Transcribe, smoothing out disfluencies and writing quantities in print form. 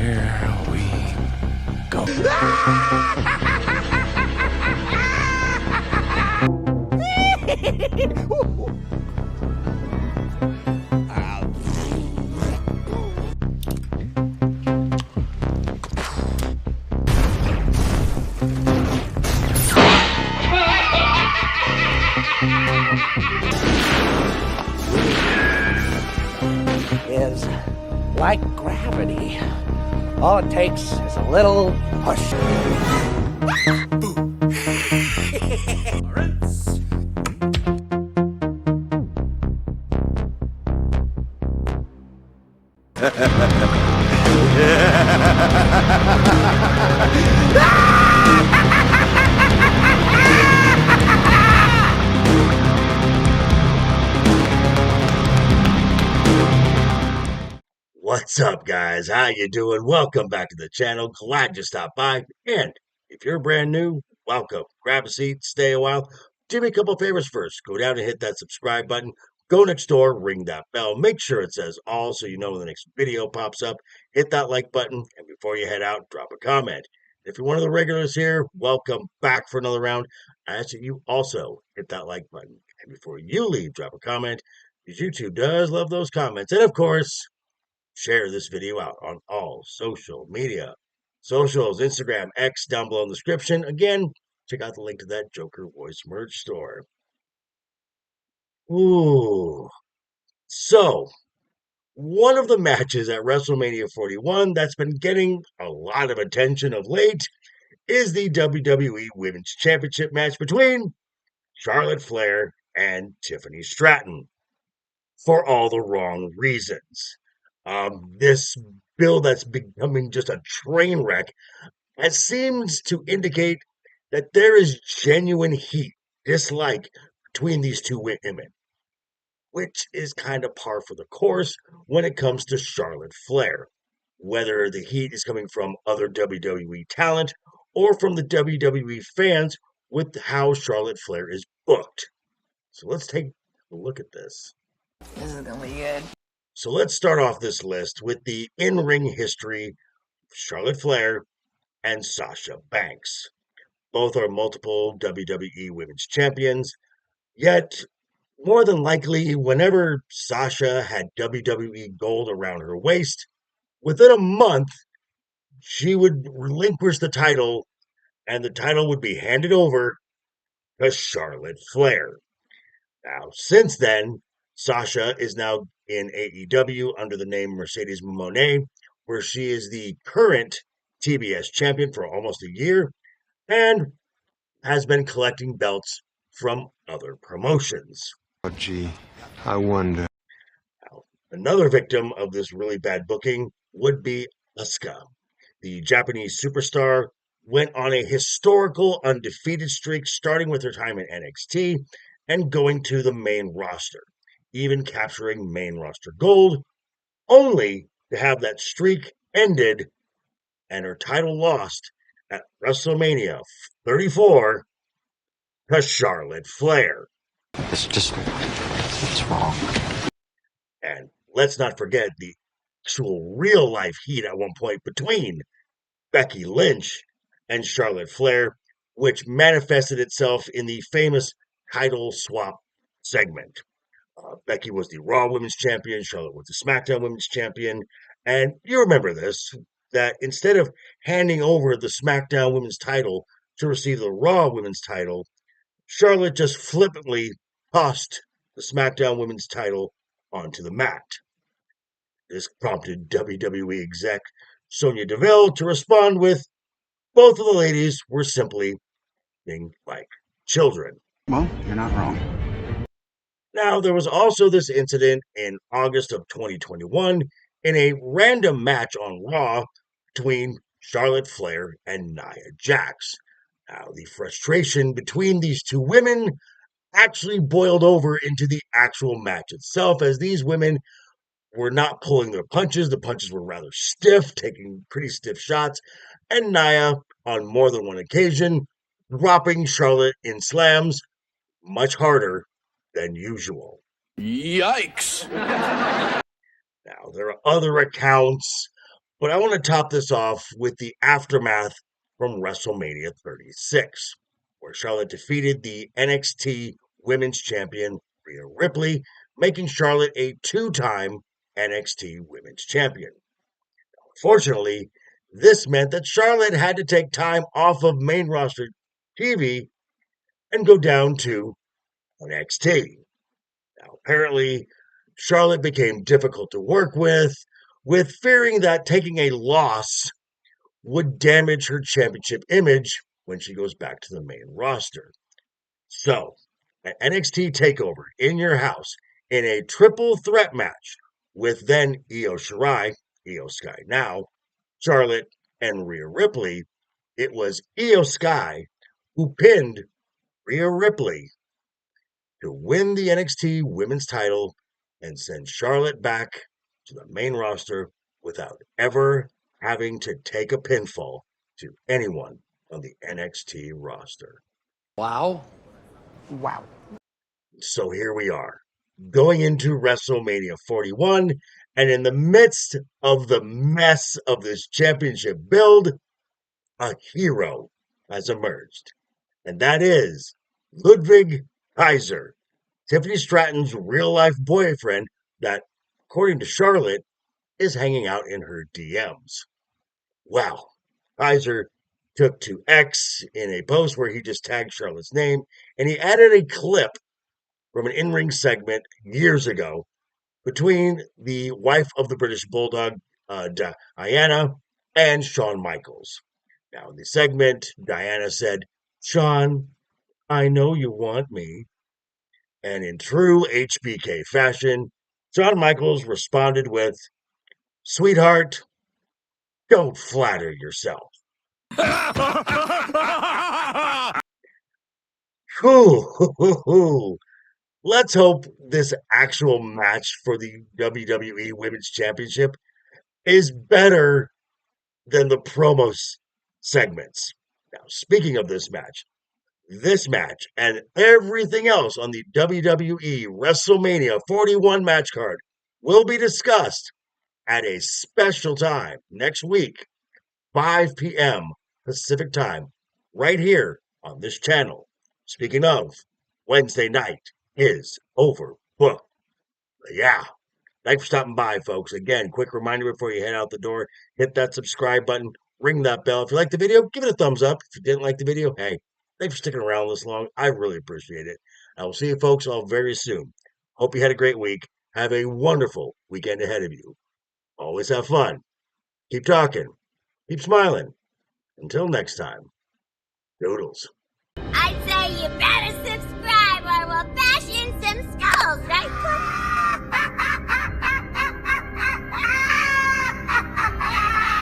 Here we go. Is like gravity. All it takes is a little push. What's up, guys? How you doing? Welcome back to the channel. Glad you stopped by. And if you're brand new, welcome. Grab a seat, stay a while. Do me a couple favors first. Go down and hit that subscribe button. Go next door, ring that bell. Make sure it says all so you know when the next video pops up. Hit that like button. And before you head out, drop a comment. If you're one of the regulars here, welcome back for another round. I ask that you also hit that like button. And before you leave, drop a comment, because YouTube does love those comments. And of course, share this video out on all social media. Socials, Instagram, X, down below in the description. Again, check out the link to that Joker Voice merch store. Ooh. So, one of the matches at WrestleMania 41 that's been getting a lot of attention of late is the WWE Women's Championship match between Charlotte Flair and Tiffany Stratton, for all the wrong reasons. This build that's becoming just a train wreck has seems to indicate that there is genuine heat, dislike between these two women, which is kind of par for the course when it comes to Charlotte Flair. Whether the heat is coming from other WWE talent or from the WWE fans with how Charlotte Flair is booked. So let's take a look at this. This is gonna be good. So let's start off this list with the in-ring history of Charlotte Flair and Sasha Banks. Both are multiple WWE Women's Champions, yet more than likely, whenever Sasha had WWE gold around her waist, within a month, she would relinquish the title and the title would be handed over to Charlotte Flair. Now, since then, Sasha is now in AEW under the name Mercedes Moné, where she is the current TBS champion for almost a year and has been collecting belts from other promotions. Oh, gee, I wonder. Now, another victim of this really bad booking would be Asuka. The Japanese superstar went on a historical undefeated streak, starting with her time in NXT and going to the main roster, even capturing main roster gold, only to have that streak ended and her title lost at WrestleMania 34 to Charlotte Flair. It's wrong. And let's not forget the actual real life heat at one point between Becky Lynch and Charlotte Flair, which manifested itself in the famous title swap segment. Becky was the Raw Women's Champion, Charlotte was the SmackDown Women's Champion, and you remember this, that instead of handing over the SmackDown Women's title to receive the Raw Women's title, Charlotte just flippantly tossed the SmackDown Women's title onto the mat. This prompted WWE exec Sonya Deville to respond with, both of the ladies were simply being like children. Well, you're not wrong. Now, there was also this incident in August of 2021 in a random match on Raw between Charlotte Flair and Nia Jax. Now, the frustration between these two women actually boiled over into the actual match itself, as these women were not pulling their punches. The punches were rather stiff, taking pretty stiff shots, and Nia, on more than one occasion, dropping Charlotte in slams much harder than usual. Yikes! Now, there are other accounts But I want to top this off with the aftermath from WrestleMania 36, where Charlotte defeated the NXT Women's Champion Rhea Ripley, making Charlotte a two-time NXT Women's Champion. Fortunately, this meant that Charlotte had to take time off of main roster TV and go down to NXT. Now, apparently, Charlotte became difficult to work with fearing that taking a loss would damage her championship image when she goes back to the main roster. So, an NXT TakeOver in your house in a triple threat match with then Io Shirai, Io Sky now, Charlotte, and Rhea Ripley, it was Io Sky who pinned Rhea Ripley to win the NXT Women's title and send Charlotte back to the main roster without ever having to take a pinfall to anyone on the NXT roster. Wow. Wow. So here we are, going into WrestleMania 41, and in the midst of the mess of this championship build, a hero has emerged, and that is Ludwig Kaiser, Tiffany Stratton's real-life boyfriend that, according to Charlotte, is hanging out in her DMs. Wow. Kaiser took to X in a post where he just tagged Charlotte's name, and he added a clip from an in-ring segment years ago between the wife of the British Bulldog, Diana, and Shawn Michaels. Now, in the segment, Diana said, "Shawn, I know you want me." And in true HBK fashion, Shawn Michaels responded with, "Sweetheart, don't flatter yourself." Whew. Let's hope this actual match for the WWE Women's Championship is better than the promos segments. Now, speaking of this match and everything else on the WWE WrestleMania 41 match card will be discussed at a special time next week, 5 p.m. Pacific time, right here on this channel. Speaking of, Wednesday night is overbooked. But yeah, thanks for stopping by, folks. Again, quick reminder before you head out the door, hit that subscribe button, ring that bell. If you liked the video, give it a thumbs up. If you didn't like the video, hey, thanks for sticking around this long. I really appreciate it. I will see you folks all very soon. Hope you had a great week. Have a wonderful weekend ahead of you. Always have fun. Keep talking. Keep smiling. Until next time, doodles. I say you better sit